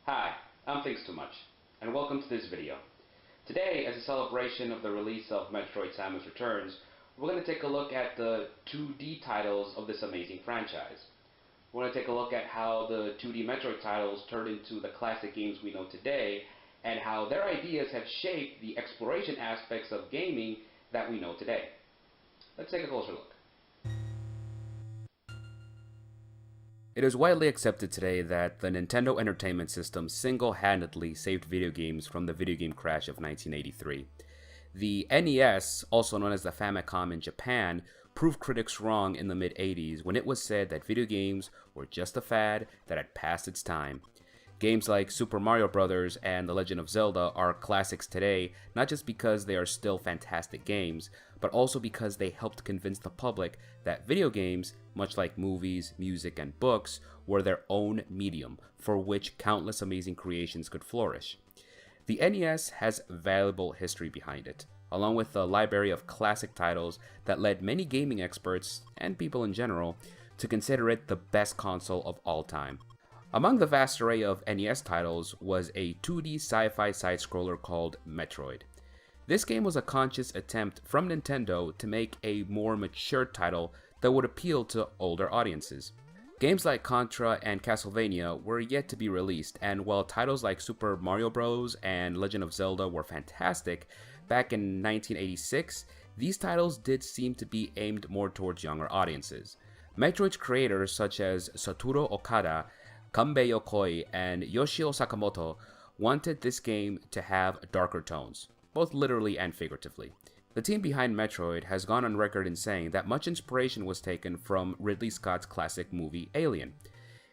Hi, I'm Thinks Too Much, and welcome to this video. Today, as a celebration of the release of Metroid Samus Returns, we're going to take a look at the 2D titles of this amazing franchise. We're going to take a look at how the 2D Metroid titles turned into the classic games we know today, and how their ideas have shaped the exploration aspects of gaming that we know today. Let's take a closer look. It is widely accepted today that the Nintendo Entertainment System single-handedly saved video games from the video game crash of 1983. The NES, also known as the Famicom in Japan, proved critics wrong in the mid-80s when it was said that video games were just a fad that had passed its time. Games like Super Mario Bros. And The Legend of Zelda are classics today, not just because they are still fantastic games, but also because they helped convince the public that video games, much like movies, music, and books, were their own medium for which countless amazing creations could flourish. The NES has valuable history behind it, along with a library of classic titles that led many gaming experts, and people in general, to consider it the best console of all time. Among the vast array of NES titles was a 2D sci-fi side-scroller called Metroid. This game was a conscious attempt from Nintendo to make a more mature title that would appeal to older audiences. Games like Contra and Castlevania were yet to be released, and while titles like Super Mario Bros. And Legend of Zelda were fantastic, back in 1986, these titles did seem to be aimed more towards younger audiences. Metroid's creators such as Satoru Okada, Kanbei Yokoi, and Yoshio Sakamoto wanted this game to have darker tones, both literally and figuratively. The team behind Metroid has gone on record in saying that much inspiration was taken from Ridley Scott's classic movie Alien.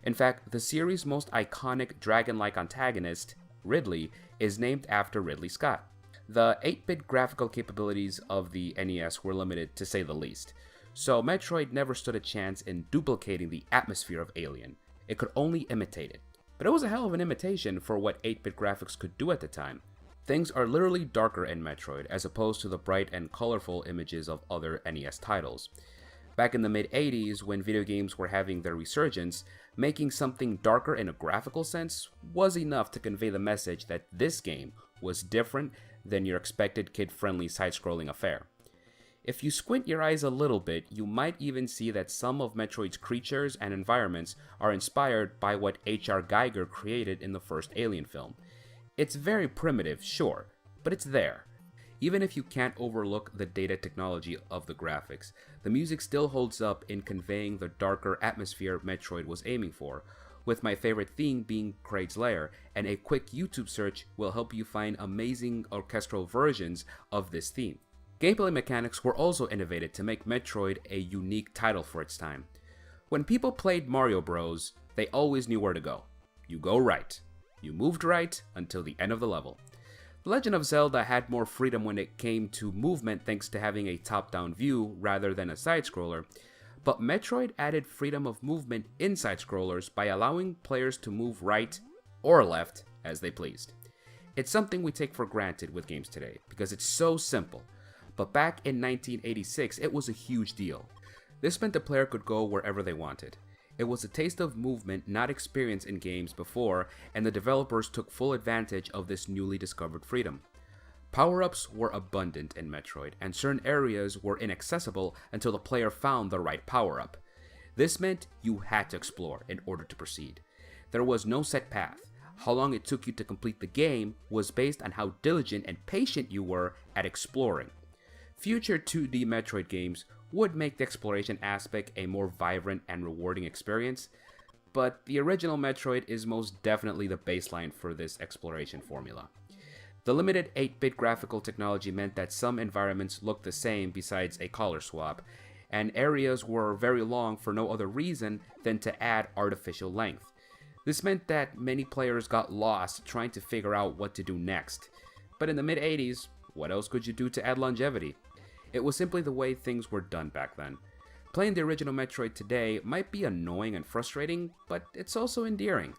In fact, the series' most iconic dragon-like antagonist, Ridley, is named after Ridley Scott. The 8-bit graphical capabilities of the NES were limited, to say the least, so Metroid never stood a chance in duplicating the atmosphere of Alien. It could only imitate it. But it was a hell of an imitation for what 8-bit graphics could do at the time. Things are literally darker in Metroid as opposed to the bright and colorful images of other NES titles. Back in the mid-80s, when video games were having their resurgence, making something darker in a graphical sense was enough to convey the message that this game was different than your expected kid-friendly side-scrolling affair. If you squint your eyes a little bit, you might even see that some of Metroid's creatures and environments are inspired by what H.R. Giger created in the first Alien film. It's very primitive, sure, but it's there. Even if you can't overlook the data technology of the graphics, the music still holds up in conveying the darker atmosphere Metroid was aiming for, with my favorite theme being Kraid's Lair, and a quick YouTube search will help you find amazing orchestral versions of this theme. Gameplay mechanics were also innovated to make Metroid a unique title for its time. When people played Mario Bros, they always knew where to go. You go right. You moved right until the end of the level. The Legend of Zelda had more freedom when it came to movement thanks to having a top-down view rather than a side-scroller, but Metroid added freedom of movement in side-scrollers by allowing players to move right or left as they pleased. It's something we take for granted with games today because it's so simple. But back in 1986, it was a huge deal. This meant the player could go wherever they wanted. It was a taste of movement not experienced in games before, and the developers took full advantage of this newly discovered freedom. Power-ups were abundant in Metroid, and certain areas were inaccessible until the player found the right power-up. This meant you had to explore in order to proceed. There was no set path. How long it took you to complete the game was based on how diligent and patient you were at exploring. Future 2D Metroid games would make the exploration aspect a more vibrant and rewarding experience, but the original Metroid is most definitely the baseline for this exploration formula. The limited 8-bit graphical technology meant that some environments looked the same besides a color swap, and areas were very long for no other reason than to add artificial length. This meant that many players got lost trying to figure out what to do next. But in the mid-80s, what else could you do to add longevity? It was simply the way things were done back then. Playing the original Metroid today might be annoying and frustrating, but it's also endearing.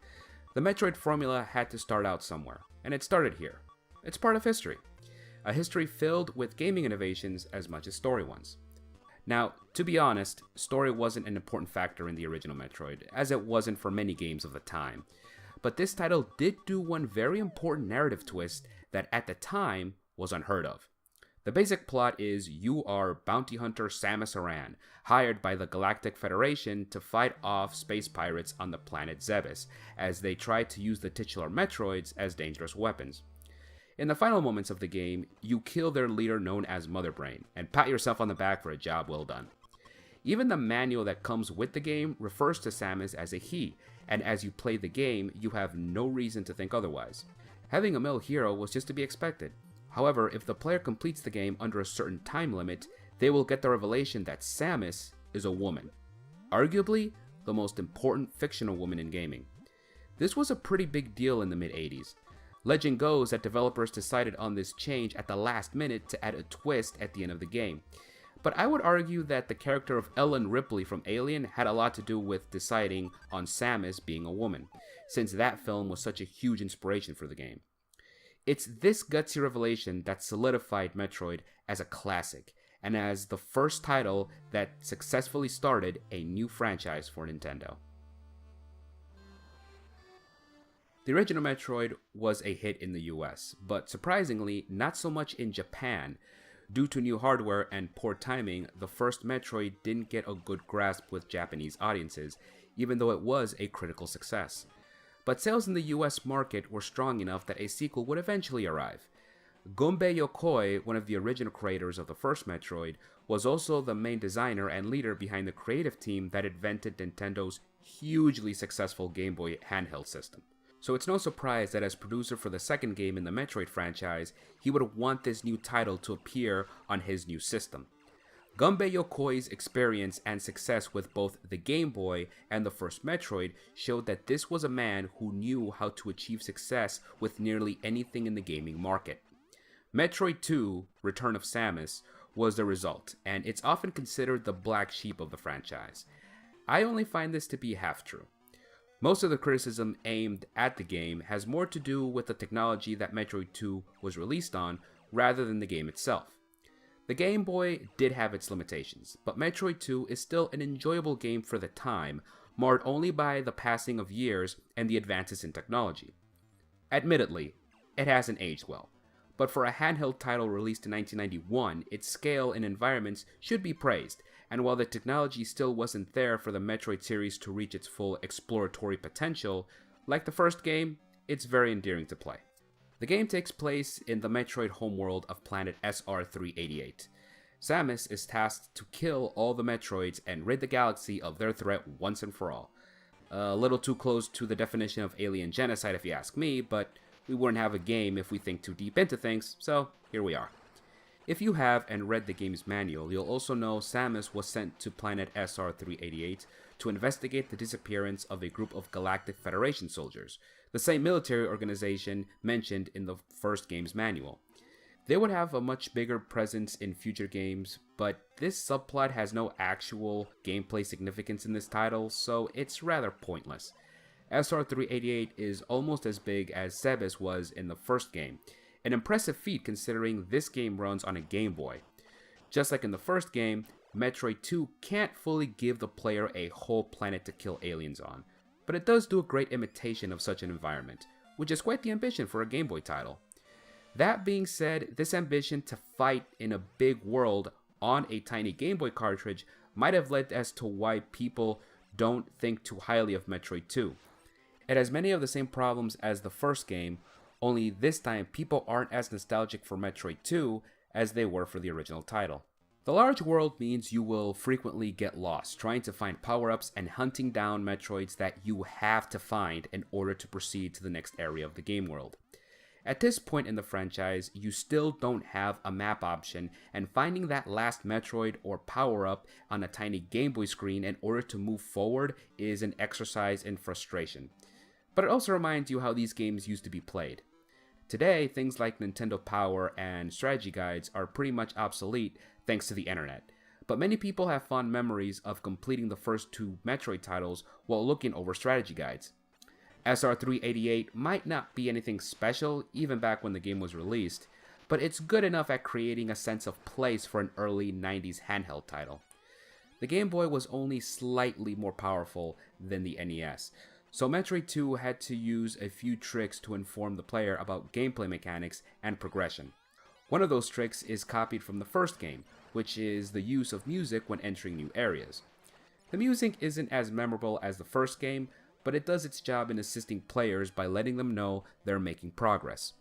The Metroid formula had to start out somewhere, and it started here. It's part of history. A history filled with gaming innovations as much as story ones. Now, to be honest, story wasn't an important factor in the original Metroid, as it wasn't for many games of the time. but this title did do one very important narrative twist that at the time was unheard of. The basic plot is you are bounty hunter Samus Aran, hired by the Galactic Federation to fight off space pirates on the planet Zebes, as they try to use the titular Metroids as dangerous weapons. In the final moments of the game, you kill their leader known as Mother Brain, and pat yourself on the back for a job well done. Even the manual that comes with the game refers to Samus as a he, and as you play the game, you have no reason to think otherwise. Having a male hero was just to be expected. However, if the player completes the game under a certain time limit, they will get the revelation that Samus is a woman. Arguably, the most important fictional woman in gaming. This was a pretty big deal in the mid-80s. Legend goes that developers decided on this change at the last minute to add a twist at the end of the game. But I would argue that the character of Ellen Ripley from Alien had a lot to do with deciding on Samus being a woman, since that film was such a huge inspiration for the game. It's this gutsy revelation that solidified Metroid as a classic, and as the first title that successfully started a new franchise for Nintendo. The original Metroid was a hit in the US, but surprisingly not so much in Japan. Due to new hardware and poor timing, the first Metroid didn't get a good grasp with Japanese audiences, even though it was a critical success. But sales in the US market were strong enough that a sequel would eventually arrive. Gunpei Yokoi, one of the original creators of the first Metroid, was also the main designer and leader behind the creative team that invented Nintendo's hugely successful Game Boy handheld system. So it's no surprise that as producer for the second game in the Metroid franchise, he would want this new title to appear on his new system. Gunpei Yokoi's experience and success with both the Game Boy and the first Metroid showed that this was a man who knew how to achieve success with nearly anything in the gaming market. Metroid II, Return of Samus, was the result, and it's often considered the black sheep of the franchise. I only find this to be half true. Most of the criticism aimed at the game has more to do with the technology that Metroid II was released on rather than the game itself. The Game Boy did have its limitations, but Metroid 2 is still an enjoyable game for the time, marred only by the passing of years and the advances in technology. Admittedly, it hasn't aged well, but for a handheld title released in 1991, its scale and environments should be praised, and while the technology still wasn't there for the Metroid series to reach its full exploratory potential, like the first game, it's very endearing to play. The game takes place in the Metroid homeworld of planet SR-388. Samus is tasked to kill all the Metroids and rid the galaxy of their threat once and for all. A little too close to the definition of alien genocide if you ask me, but we wouldn't have a game if we think too deep into things, so here we are. If you have and read the game's manual, you'll also know Samus was sent to planet SR-388 to investigate the disappearance of a group of Galactic Federation soldiers, the same military organization mentioned in the first game's manual. They would have a much bigger presence in future games, but this subplot has no actual gameplay significance in this title, so it's rather pointless. SR-388 is almost as big as Zebes was in the first game, an impressive feat considering this game runs on a Game Boy. Just like in the first game, Metroid 2 can't fully give the player a whole planet to kill aliens on, but it does do a great imitation of such an environment, which is quite the ambition for a Game Boy title. That being said, this ambition to fight in a big world on a tiny Game Boy cartridge might have led as to why people don't think too highly of Metroid 2. It has many of the same problems as the first game, only this time people aren't as nostalgic for Metroid 2 as they were for the original title. The large world means you will frequently get lost trying to find power-ups and hunting down Metroids that you have to find in order to proceed to the next area of the game world. At this point in the franchise, you still don't have a map option, and finding that last Metroid or power-up on a tiny Game Boy screen in order to move forward is an exercise in frustration. But it also reminds you how these games used to be played. Today, things like Nintendo Power and strategy guides are pretty much obsolete thanks to the internet, but many people have fond memories of completing the first two Metroid titles while looking over strategy guides. SR-388 might not be anything special even back when the game was released, but it's good enough at creating a sense of place for an early 90s handheld title. The Game Boy was only slightly more powerful than the NES, So Metroid 2 had to use a few tricks to inform the player about gameplay mechanics and progression. One of those tricks is copied from the first game, which is the use of music when entering new areas. The music isn't as memorable as the first game, but it does its job in assisting players by letting them know they're making progress.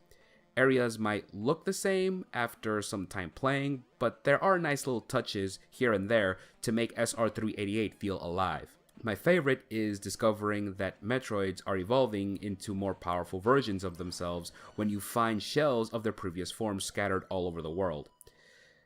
Areas might look the same after some time playing, but there are nice little touches here and there to make SR388 feel alive. My favorite is discovering that Metroids are evolving into more powerful versions of themselves when you find shells of their previous forms scattered all over the world.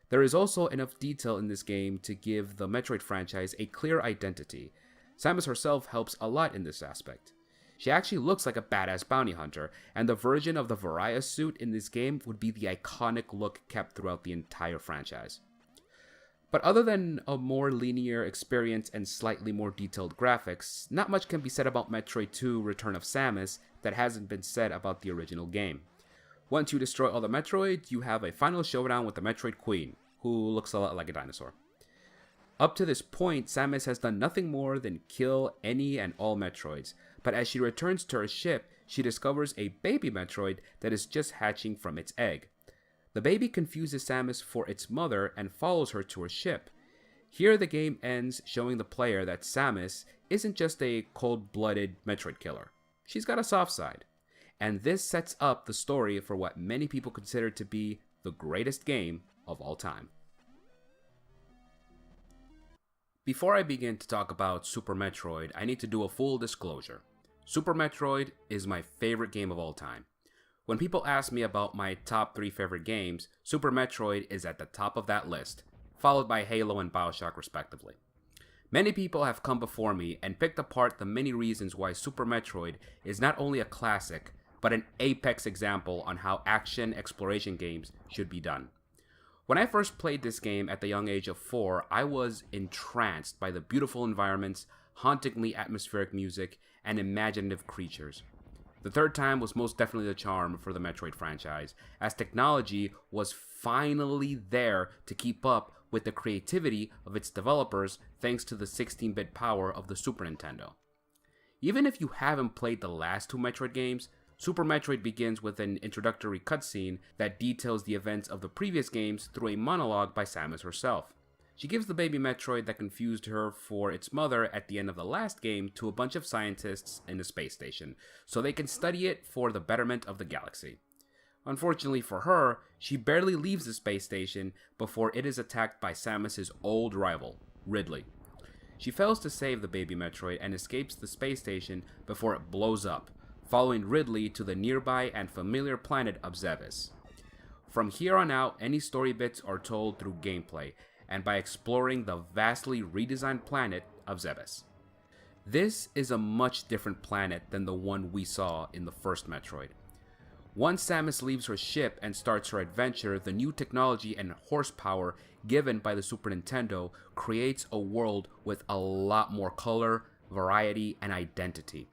There is also enough detail in this game to give the Metroid franchise a clear identity. Samus herself helps a lot in this aspect. She actually looks like a badass bounty hunter, and the version of the Varia suit in this game would be the iconic look kept throughout the entire franchise. But other than a more linear experience and slightly more detailed graphics, not much can be said about Metroid II Return of Samus that hasn't been said about the original game. Once you destroy all the Metroids, you have a final showdown with the Metroid Queen, who looks a lot like a dinosaur. Up to this point, Samus has done nothing more than kill any and all Metroids, but as she returns to her ship, she discovers a baby Metroid that is just hatching from its egg. The baby confuses Samus for its mother and follows her to her ship. Here the game ends, showing the player that Samus isn't just a cold-blooded Metroid killer. She's got a soft side. And this sets up the story for what many people consider to be the greatest game of all time. Before I begin to talk about Super Metroid, I need to do a full disclosure. Super Metroid is my favorite game of all time. When people ask me about my top 3 favorite games, Super Metroid is at the top of that list, followed by Halo and BioShock respectively. Many people have come before me and picked apart the many reasons why Super Metroid is not only a classic, but an apex example on how action exploration games should be done. When I first played this game at the young age of 4, I was entranced by the beautiful environments, hauntingly atmospheric music, and imaginative creatures. The third time was most definitely the charm for the Metroid franchise, as technology was finally there to keep up with the creativity of its developers thanks to the 16-bit power of the Super Nintendo. Even if you haven't played the last 2 Metroid games, Super Metroid begins with an introductory cutscene that details the events of the previous games through a monologue by Samus herself. She gives the baby Metroid that confused her for its mother at the end of the last game to a bunch of scientists in a space station, so they can study it for the betterment of the galaxy. Unfortunately for her, she barely leaves the space station before it is attacked by Samus's old rival, Ridley. She fails to save the baby Metroid and escapes the space station before it blows up, following Ridley to the nearby and familiar planet of Zebes. From here on out, any story bits are told through gameplay, and by exploring the vastly redesigned planet of Zebes. This is a much different planet than the one we saw in the first Metroid. Once Samus leaves her ship and starts her adventure, the new technology and horsepower given by the Super Nintendo creates a world with a lot more color, variety, and identity.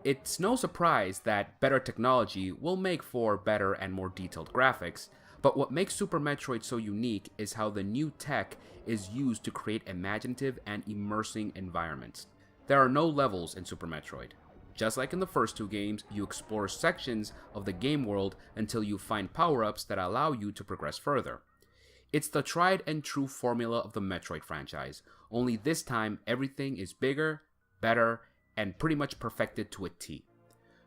It's no surprise that better technology will make for better and more detailed graphics, but what makes Super Metroid so unique is how the new tech is used to create imaginative and immersing environments. There are no levels in Super Metroid. Just like in the first 2 games, you explore sections of the game world until you find power-ups that allow you to progress further. It's the tried and true formula of the Metroid franchise, only this time everything is bigger, better, and pretty much perfected to a T.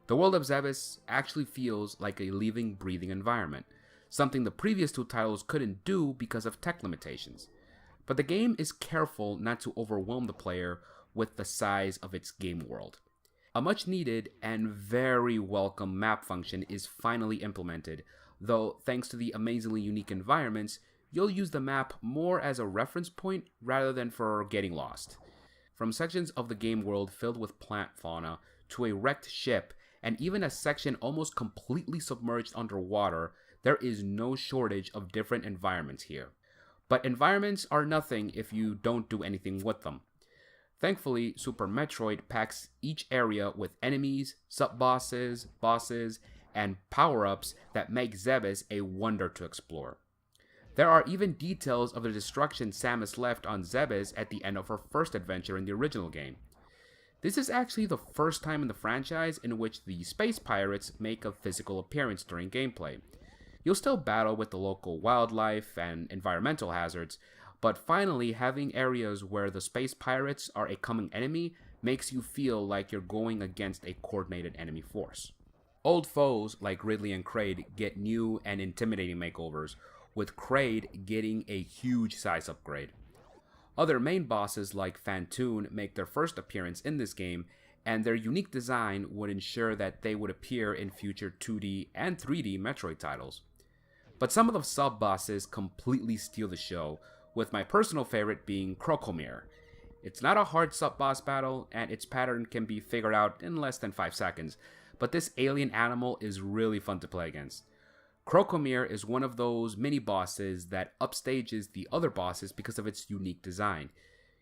The world of Zebes actually feels like a living, breathing environment, something the previous 2 titles couldn't do because of tech limitations. But the game is careful not to overwhelm the player with the size of its game world. A much needed and very welcome map function is finally implemented, though thanks to the amazingly unique environments, you'll use the map more as a reference point rather than for getting lost. From sections of the game world filled with plant fauna, to a wrecked ship, and even a section almost completely submerged underwater, there is no shortage of different environments here. But environments are nothing if you don't do anything with them. Thankfully, Super Metroid packs each area with enemies, sub-bosses, bosses, and power-ups that make Zebes a wonder to explore. There are even details of the destruction Samus left on Zebes at the end of her first adventure in the original game. This is actually the first time in the franchise in which the space pirates make a physical appearance during gameplay. You'll still battle with the local wildlife and environmental hazards, but finally having areas where the space pirates are a coming enemy makes you feel like you're going against a coordinated enemy force. Old foes like Ridley and Kraid get new and intimidating makeovers, with Kraid getting a huge size upgrade. Other main bosses like Phantoon make their first appearance in this game, and their unique design would ensure that they would appear in future 2D and 3D Metroid titles. But some of the sub-bosses completely steal the show, with my personal favorite being Crocomere. It's not a hard sub-boss battle, and its pattern can be figured out in less than 5 seconds, but this alien animal is really fun to play against. Crocomere is one of those mini-bosses that upstages the other bosses because of its unique design.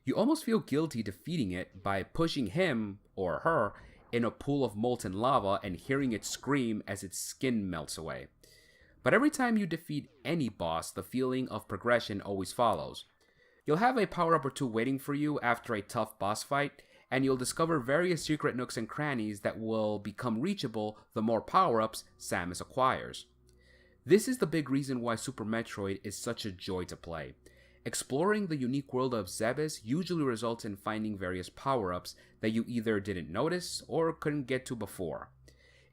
You almost feel guilty defeating it by pushing him, or her, in a pool of molten lava and hearing it scream as its skin melts away. But every time you defeat any boss, the feeling of progression always follows. You'll have a power-up or two waiting for you after a tough boss fight, and you'll discover various secret nooks and crannies that will become reachable the more power-ups Samus acquires. This is the big reason why Super Metroid is such a joy to play. Exploring the unique world of Zebes usually results in finding various power-ups that you either didn't notice or couldn't get to before.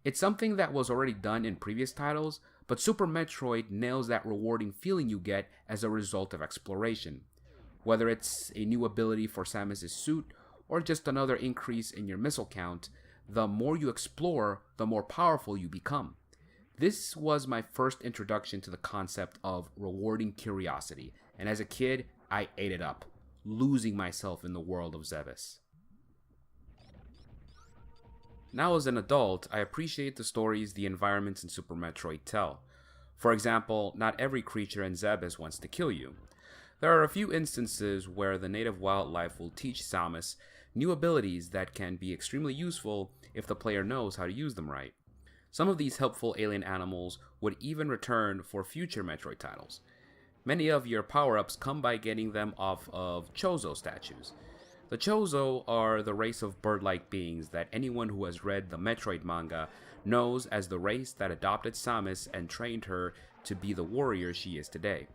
It's something that was already done in previous titles, but Super Metroid nails that rewarding feeling you get as a result of exploration. Whether it's a new ability for Samus' suit, or just another increase in your missile count, the more you explore, the more powerful you become. This was my first introduction to the concept of rewarding curiosity, and as a kid, I ate it up, losing myself in the world of Zebes. Now as an adult, I appreciate the stories the environments in Super Metroid tell. For example, not every creature in Zebes wants to kill you. There are a few instances where the native wildlife will teach Samus new abilities that can be extremely useful if the player knows how to use them right. Some of these helpful alien animals would even return for future Metroid titles. Many of your power-ups come by getting them off of Chozo statues. The Chozo are the race of bird-like beings that anyone who has read the Metroid manga knows as the race that adopted Samus and trained her to be the warrior she is today.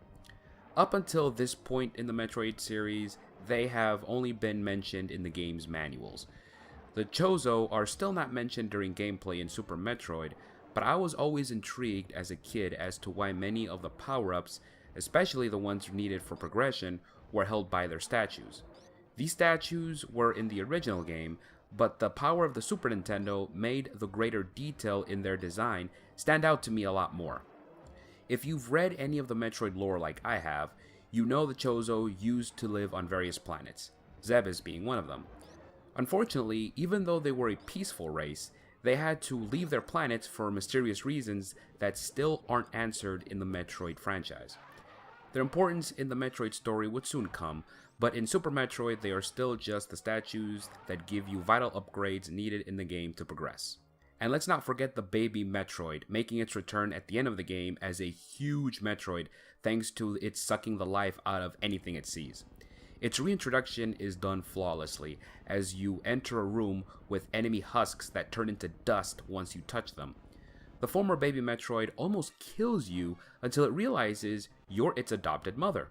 Up until this point in the Metroid series, they have only been mentioned in the game's manuals. The Chozo are still not mentioned during gameplay in Super Metroid, but I was always intrigued as a kid as to why many of the power-ups, especially the ones needed for progression, were held by their statues. These statues were in the original game, but the power of the Super Nintendo made the greater detail in their design stand out to me a lot more. If you've read any of the Metroid lore like I have, you know the Chozo used to live on various planets, Zebes being one of them. Unfortunately, even though they were a peaceful race, they had to leave their planets for mysterious reasons that still aren't answered in the Metroid franchise. Their importance in the Metroid story would soon come, but in Super Metroid they are still just the statues that give you vital upgrades needed in the game to progress. And let's not forget the baby Metroid, making its return at the end of the game as a huge Metroid thanks to its sucking the life out of anything it sees. Its reintroduction is done flawlessly, as you enter a room with enemy husks that turn into dust once you touch them. The former baby Metroid almost kills you until it realizes you're its adopted mother.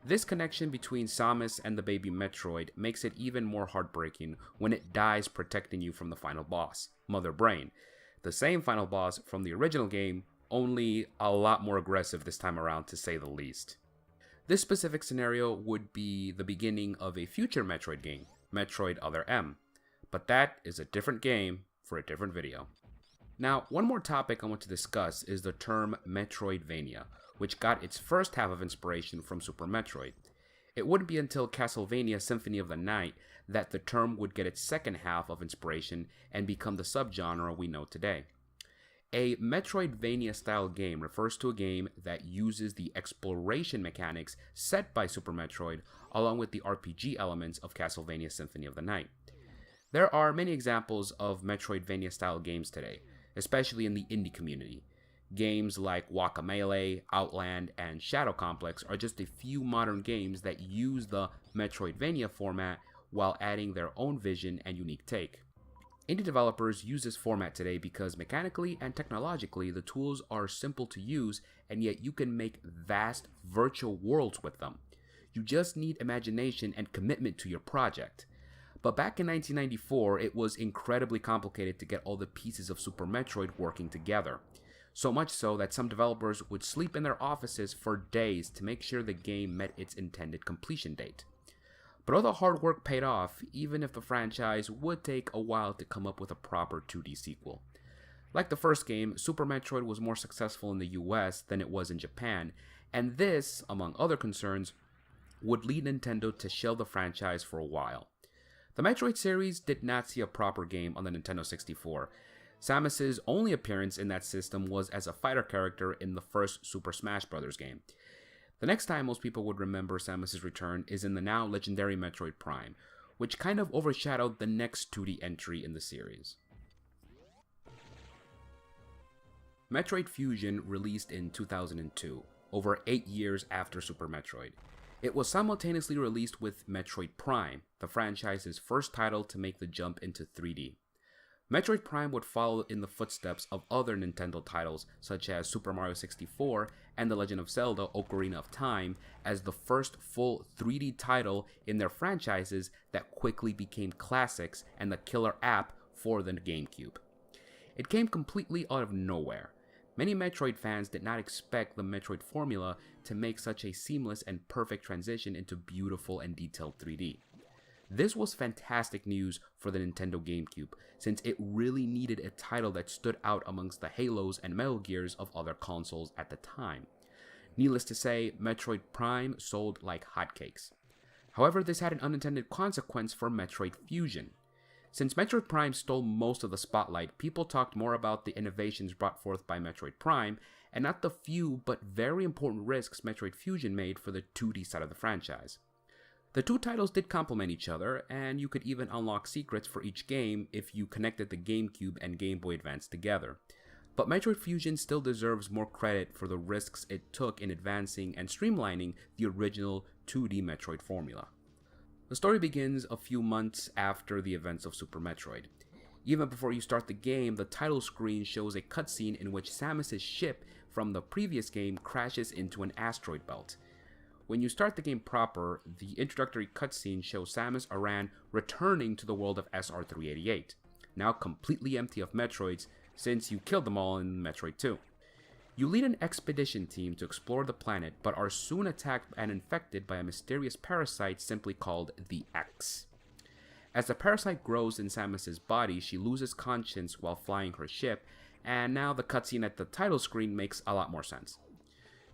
This connection between Samus and the baby Metroid makes it even more heartbreaking when it dies protecting you from the final boss, Mother Brain, the same final boss from the original game, only a lot more aggressive this time around to say the least. This specific scenario would be the beginning of a future Metroid game, Metroid Other M, but that is a different game for a different video. Now, one more topic I want to discuss is the term Metroidvania, which got its first half of inspiration from Super Metroid. It wouldn't be until Castlevania Symphony of the Night that the term would get its second half of inspiration and become the subgenre we know today. A Metroidvania-style game refers to a game that uses the exploration mechanics set by Super Metroid along with the RPG elements of Castlevania Symphony of the Night. There are many examples of Metroidvania-style games today, especially in the indie community. Games like Guacamelee, Outland, and Shadow Complex are just a few modern games that use the Metroidvania format while adding their own vision and unique take. Indie developers use this format today because mechanically and technologically the tools are simple to use, and yet you can make vast virtual worlds with them. You just need imagination and commitment to your project. But back in 1994, it was incredibly complicated to get all the pieces of Super Metroid working together. So much so that some developers would sleep in their offices for days to make sure the game met its intended completion date. But all the hard work paid off, even if the franchise would take a while to come up with a proper 2D sequel. Like the first game, Super Metroid was more successful in the US than it was in Japan, and this, among other concerns, would lead Nintendo to shelve the franchise for a while. The Metroid series did not see a proper game on the Nintendo 64. Samus's only appearance in that system was as a fighter character in the first Super Smash Bros. Game. The next time most people would remember Samus' return is in the now legendary Metroid Prime, which kind of overshadowed the next 2D entry in the series. Metroid Fusion released in 2002, over 8 years after Super Metroid. It was simultaneously released with Metroid Prime, the franchise's first title to make the jump into 3D. Metroid Prime would follow in the footsteps of other Nintendo titles such as Super Mario 64 and The Legend of Zelda Ocarina of Time as the first full 3D title in their franchises that quickly became classics and the killer app for the GameCube. It came completely out of nowhere. Many Metroid fans did not expect the Metroid formula to make such a seamless and perfect transition into beautiful and detailed 3D. This was fantastic news for the Nintendo GameCube, since it really needed a title that stood out amongst the Halos and Metal Gears of other consoles at the time. Needless to say, Metroid Prime sold like hotcakes. However, this had an unintended consequence for Metroid Fusion. Since Metroid Prime stole most of the spotlight, people talked more about the innovations brought forth by Metroid Prime, and not the few but very important risks Metroid Fusion made for the 2D side of the franchise. The two titles did complement each other, and you could even unlock secrets for each game if you connected the GameCube and Game Boy Advance together. But Metroid Fusion still deserves more credit for the risks it took in advancing and streamlining the original 2D Metroid formula. The story begins a few months after the events of Super Metroid. Even before you start the game, the title screen shows a cutscene in which Samus' ship from the previous game crashes into an asteroid belt. When you start the game proper, the introductory cutscene shows Samus Aran returning to the world of SR-388, now completely empty of Metroids since you killed them all in Metroid II. You lead an expedition team to explore the planet, but are soon attacked and infected by a mysterious parasite simply called the X. As the parasite grows in Samus's body, she loses conscience while flying her ship, and now the cutscene at the title screen makes a lot more sense.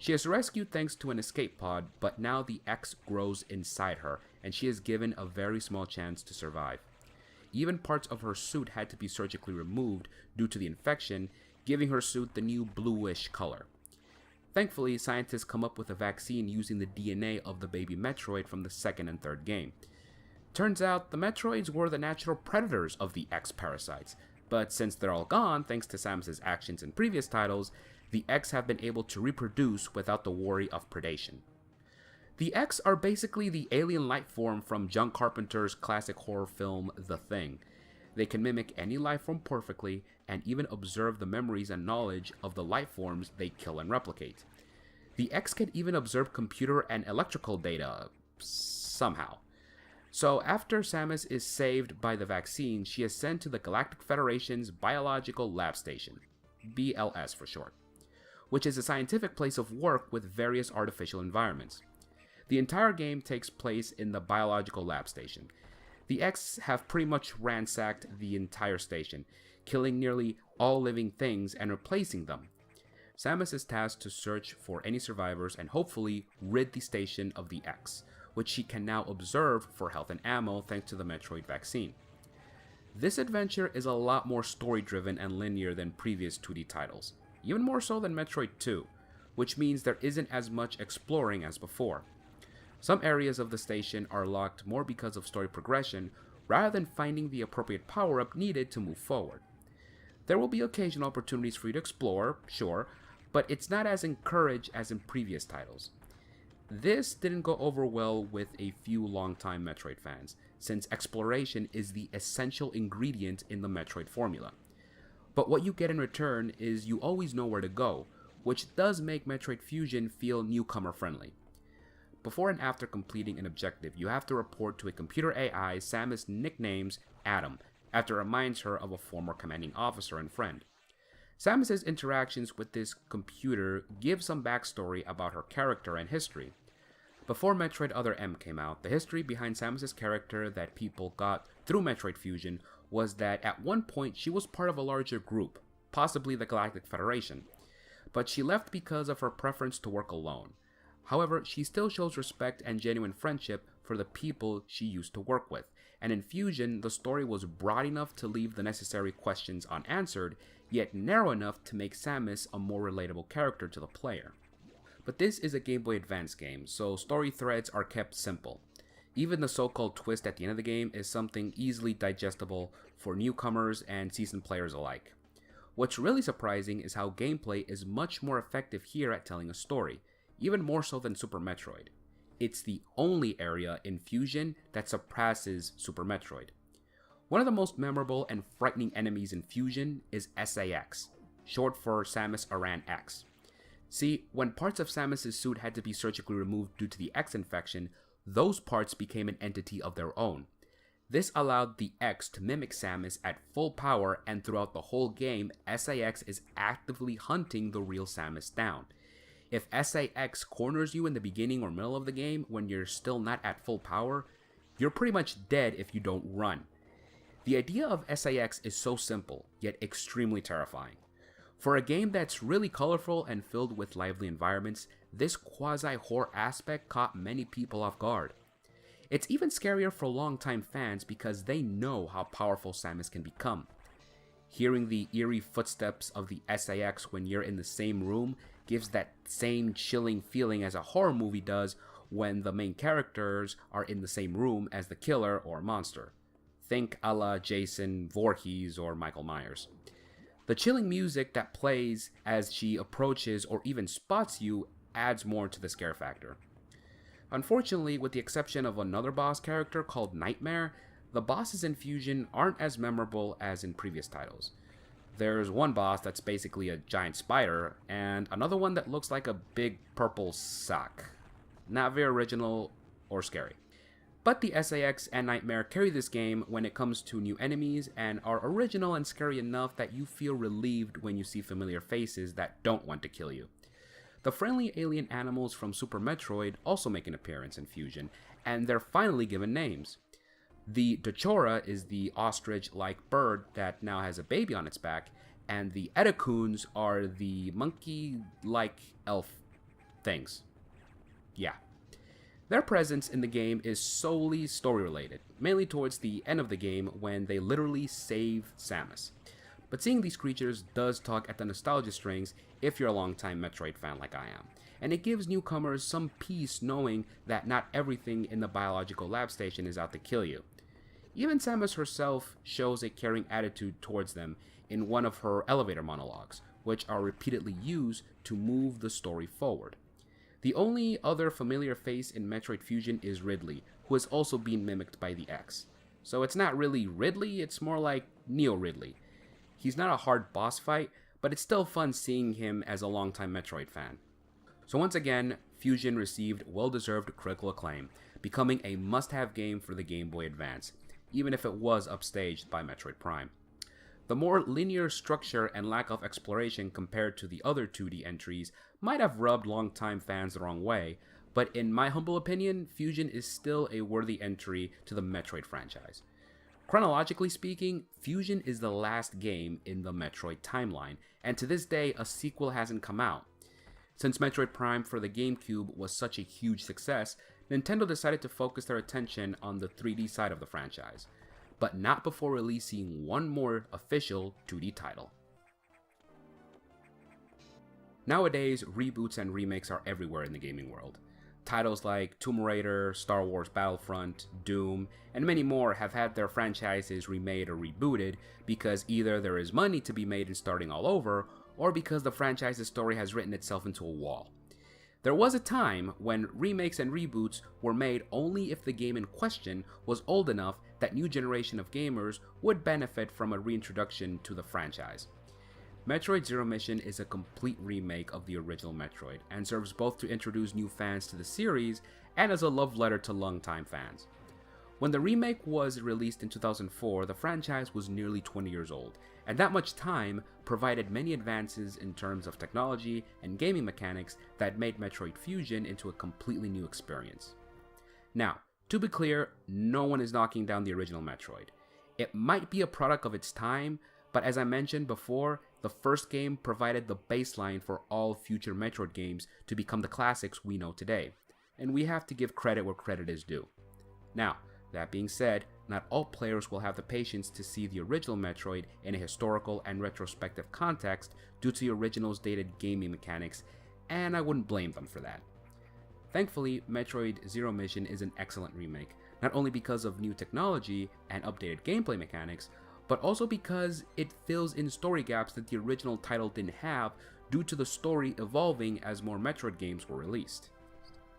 She is rescued thanks to an escape pod, but now the X grows inside her, and she is given a very small chance to survive. Even parts of her suit had to be surgically removed due to the infection, giving her suit the new bluish color. Thankfully, scientists come up with a vaccine using the DNA of the baby Metroid from the second and third game. Turns out the Metroids were the natural predators of the X parasites, but since they're all gone thanks to Samus's actions in previous titles, the X have been able to reproduce without the worry of predation. The X are basically the alien life form from John Carpenter's classic horror film The Thing. They can mimic any life form perfectly and even observe the memories and knowledge of the life forms they kill and replicate. The X can even observe computer and electrical data, somehow. So after Samus is saved by the vaccine, she is sent to the Galactic Federation's Biological Lab Station, BLS for short, which is a scientific place of work with various artificial environments. The entire game takes place in the Biological Lab Station. The X have pretty much ransacked the entire station, killing nearly all living things and replacing them. Samus is tasked to search for any survivors and hopefully rid the station of the X, which she can now observe for health and ammo thanks to the Metroid vaccine. This adventure is a lot more story-driven and linear than previous 2D titles, even more so than Metroid II, which means there isn't as much exploring as before. Some areas of the station are locked more because of story progression rather than finding the appropriate power-up needed to move forward. There will be occasional opportunities for you to explore, sure, but it's not as encouraged as in previous titles. This didn't go over well with a few longtime Metroid fans, since exploration is the essential ingredient in the Metroid formula. But what you get in return is you always know where to go, which does make Metroid Fusion feel newcomer friendly. Before and after completing an objective, you have to report to a computer AI Samus nicknames Adam, after it reminds her of a former commanding officer and friend. Samus's interactions with this computer give some backstory about her character and history. Before Metroid Other M came out, the history behind Samus's character that people got through Metroid Fusion was that at one point she was part of a larger group, possibly the Galactic Federation, but she left because of her preference to work alone. However, she still shows respect and genuine friendship for the people she used to work with, and in Fusion, the story was broad enough to leave the necessary questions unanswered, yet narrow enough to make Samus a more relatable character to the player. But this is a Game Boy Advance game, so story threads are kept simple. Even the so-called twist at the end of the game is something easily digestible for newcomers and seasoned players alike. What's really surprising is how gameplay is much more effective here at telling a story, even more so than Super Metroid. It's the only area in Fusion that surpasses Super Metroid. One of the most memorable and frightening enemies in Fusion is SAX, short for Samus Aran X. See, when parts of Samus's suit had to be surgically removed due to the X infection, those parts became an entity of their own. This allowed the X to mimic Samus at full power, and throughout the whole game, SAX is actively hunting the real Samus down. If SAX corners you in the beginning or middle of the game when you're still not at full power, you're pretty much dead if you don't run. The idea of SAX is so simple, yet extremely terrifying. For a game that's really colorful and filled with lively environments, this quasi-horror aspect caught many people off guard. It's even scarier for longtime fans because they know how powerful Samus can become. Hearing the eerie footsteps of the SAX when you're in the same room gives that same chilling feeling as a horror movie does when the main characters are in the same room as the killer or monster. Think a la Jason Voorhees or Michael Myers. The chilling music that plays as she approaches or even spots you adds more to the scare factor. Unfortunately, with the exception of another boss character called Nightmare, the bosses in Fusion aren't as memorable as in previous titles. There's one boss that's basically a giant spider, and another one that looks like a big purple sock. Not very original or scary. But the SAX and Nightmare carry this game when it comes to new enemies and are original and scary enough that you feel relieved when you see familiar faces that don't want to kill you. The friendly alien animals from Super Metroid also make an appearance in Fusion, and they're finally given names. The Dachora is the ostrich-like bird that now has a baby on its back, and the Edacoons are the monkey-like elf things. Yeah. Their presence in the game is solely story-related, mainly towards the end of the game when they literally save Samus. But seeing these creatures does tug at the nostalgia strings if you're a longtime Metroid fan like I am, and it gives newcomers some peace knowing that not everything in the biological lab station is out to kill you. Even Samus herself shows a caring attitude towards them in one of her elevator monologues, which are repeatedly used to move the story forward. The only other familiar face in Metroid Fusion is Ridley, who has also been mimicked by the X. So it's not really Ridley, it's more like Neo Ridley. He's not a hard boss fight, but it's still fun seeing him as a longtime Metroid fan. So once again, Fusion received well-deserved critical acclaim, becoming a must-have game for the Game Boy Advance, even if it was upstaged by Metroid Prime. The more linear structure and lack of exploration compared to the other 2D entries might have rubbed longtime fans the wrong way, but in my humble opinion, Fusion is still a worthy entry to the Metroid franchise. Chronologically speaking, Fusion is the last game in the Metroid timeline, and to this day, a sequel hasn't come out. Since Metroid Prime for the GameCube was such a huge success, Nintendo decided to focus their attention on the 3D side of the franchise, but not before releasing one more official 2D title. Nowadays, reboots and remakes are everywhere in the gaming world. Titles like Tomb Raider, Star Wars Battlefront, Doom, and many more have had their franchises remade or rebooted because either there is money to be made in starting all over, or because the franchise's story has written itself into a wall. There was a time when remakes and reboots were made only if the game in question was old enough that new generation of gamers would benefit from a reintroduction to the franchise. Metroid Zero Mission is a complete remake of the original Metroid, and serves both to introduce new fans to the series and as a love letter to longtime fans. When the remake was released in 2004, the franchise was nearly 20 years old, and that much time provided many advances in terms of technology and gaming mechanics that made Metroid Fusion into a completely new experience. Now, to be clear, no one is knocking down the original Metroid. It might be a product of its time, but as I mentioned before, the first game provided the baseline for all future Metroid games to become the classics we know today, and we have to give credit where credit is due. Now, that being said, not all players will have the patience to see the original Metroid in a historical and retrospective context due to the original's dated gaming mechanics, and I wouldn't blame them for that. Thankfully, Metroid Zero Mission is an excellent remake, not only because of new technology and updated gameplay mechanics, but also because it fills in story gaps that the original title didn't have due to the story evolving as more Metroid games were released.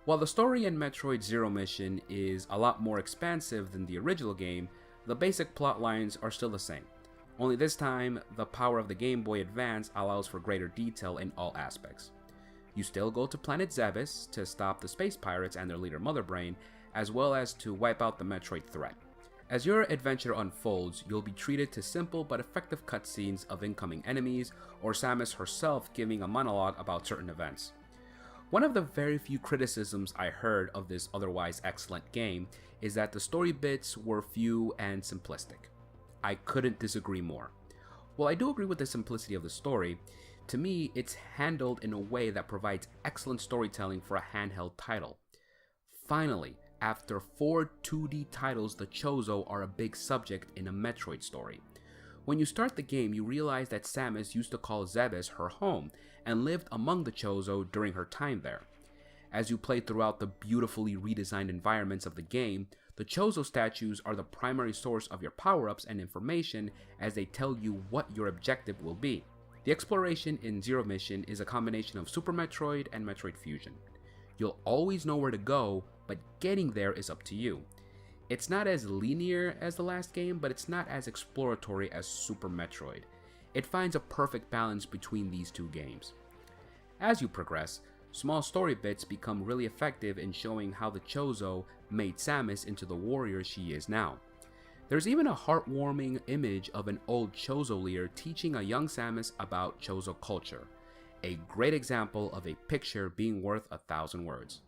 While the story in Metroid Zero Mission is a lot more expansive than the original game, the basic plot lines are still the same. Only this time, the power of the Game Boy Advance allows for greater detail in all aspects. You still go to planet Zebes to stop the space pirates and their leader Mother Brain, as well as to wipe out the Metroid threat. As your adventure unfolds, you'll be treated to simple but effective cutscenes of incoming enemies, or Samus herself giving a monologue about certain events. One of the very few criticisms I heard of this otherwise excellent game is that the story bits were few and simplistic. I couldn't disagree more. While I do agree with the simplicity of the story, to me it's handled in a way that provides excellent storytelling for a handheld title. Finally, after 4 2D titles, the Chozo are a big subject in a Metroid story. When you start the game, you realize that Samus used to call Zebes her home and lived among the Chozo during her time there. As you play throughout the beautifully redesigned environments of the game, the Chozo statues are the primary source of your power-ups and information as they tell you what your objective will be. The exploration in Zero Mission is a combination of Super Metroid and Metroid Fusion. You'll always know where to go, but getting there is up to you. It's not as linear as the last game, but it's not as exploratory as Super Metroid. It finds a perfect balance between these two games. As you progress, small story bits become really effective in showing how the Chozo made Samus into the warrior she is now. There's even a heartwarming image of an old Chozo leader teaching a young Samus about Chozo culture. A great example of a picture being worth 1,000 words.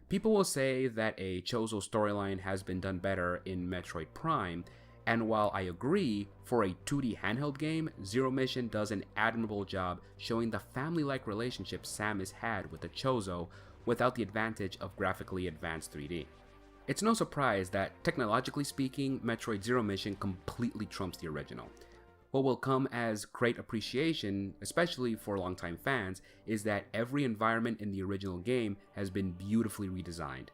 People will say that a Chozo storyline has been done better in Metroid Prime, and while I agree, for a 2D handheld game, Zero Mission does an admirable job showing the family-like relationship Samus had with the Chozo without the advantage of graphically advanced 3D. It's no surprise that, technologically speaking, Metroid Zero Mission completely trumps the original. What will come as great appreciation, especially for longtime fans, is that every environment in the original game has been beautifully redesigned.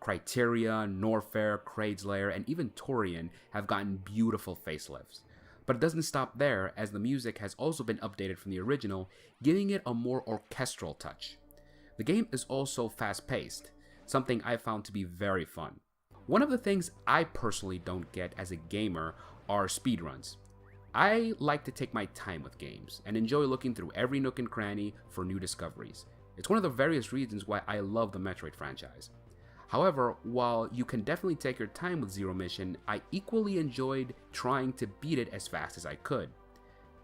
Criteria, Norfair, Kraid's Lair, and even Torian have gotten beautiful facelifts. But it doesn't stop there, as the music has also been updated from the original, giving it a more orchestral touch. The game is also fast-paced, something I found to be very fun. One of the things I personally don't get as a gamer are speedruns. I like to take my time with games and enjoy looking through every nook and cranny for new discoveries. It's one of the various reasons why I love the Metroid franchise. However, while you can definitely take your time with Zero Mission, I equally enjoyed trying to beat it as fast as I could.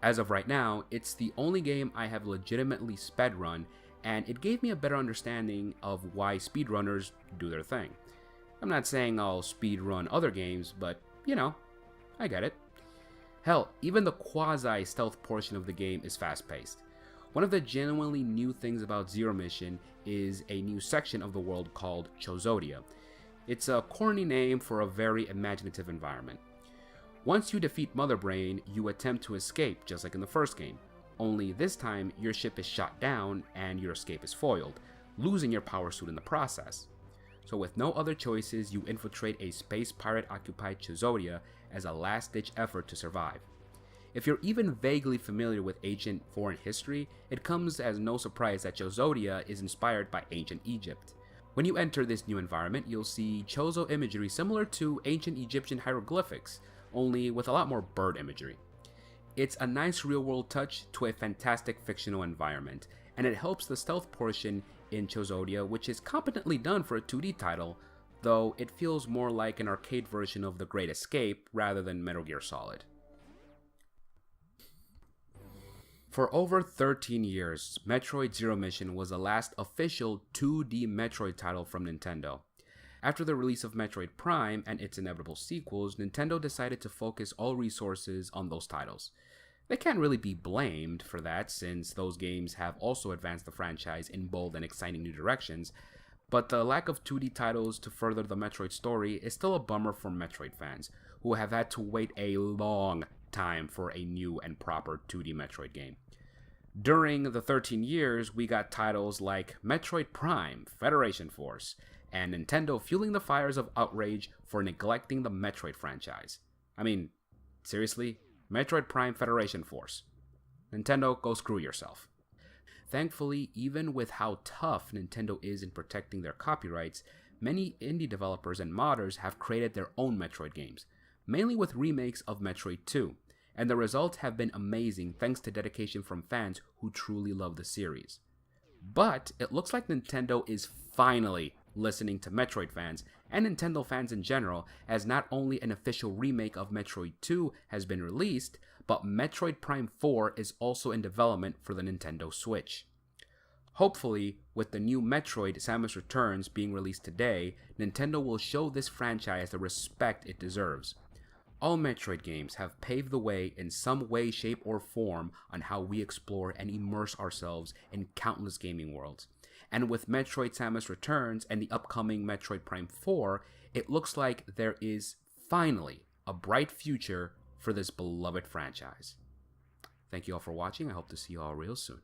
As of right now, it's the only game I have legitimately sped run, and it gave me a better understanding of why speedrunners do their thing. I'm not saying I'll speedrun other games, but you know, I get it. Hell, even the quasi-stealth portion of the game is fast-paced. One of the genuinely new things about Zero Mission is a new section of the world called Chozodia. It's a corny name for a very imaginative environment. Once you defeat Mother Brain, you attempt to escape just like in the first game, only this time your ship is shot down and your escape is foiled, losing your power suit in the process. So with no other choices, you infiltrate a space pirate-occupied Chozodia as a last-ditch effort to survive. If you're even vaguely familiar with ancient foreign history, it comes as no surprise that Chozodia is inspired by ancient Egypt. When you enter this new environment, you'll see Chozo imagery similar to ancient Egyptian hieroglyphics, only with a lot more bird imagery. It's a nice real-world touch to a fantastic fictional environment, and it helps the stealth portion in Chozodia, which is competently done for a 2D title, though it feels more like an arcade version of The Great Escape rather than Metal Gear Solid. For over 13 years, Metroid Zero Mission was the last official 2D Metroid title from Nintendo. After the release of Metroid Prime and its inevitable sequels, Nintendo decided to focus all resources on those titles. They can't really be blamed for that, since those games have also advanced the franchise in bold and exciting new directions, but the lack of 2D titles to further the Metroid story is still a bummer for Metroid fans, who have had to wait a long time for a new and proper 2D Metroid game. During the 13 years, we got titles like Metroid Prime, Federation Force, and Nintendo fueling the fires of outrage for neglecting the Metroid franchise. I mean, seriously? Metroid Prime Federation Force. Nintendo, go screw yourself. Thankfully, even with how tough Nintendo is in protecting their copyrights, many indie developers and modders have created their own Metroid games, mainly with remakes of Metroid II, and the results have been amazing thanks to dedication from fans who truly love the series. But it looks like Nintendo is finally listening to Metroid fans and Nintendo fans in general, as not only an official remake of Metroid 2 has been released, but Metroid Prime 4 is also in development for the Nintendo Switch. Hopefully, with the new Metroid Samus Returns being released today, Nintendo will show this franchise the respect it deserves. All Metroid games have paved the way in some way, shape, or form on how we explore and immerse ourselves in countless gaming worlds. And with Metroid Samus Returns and the upcoming Metroid Prime 4, it looks like there is finally a bright future for this beloved franchise. Thank you all for watching. I hope to see you all real soon.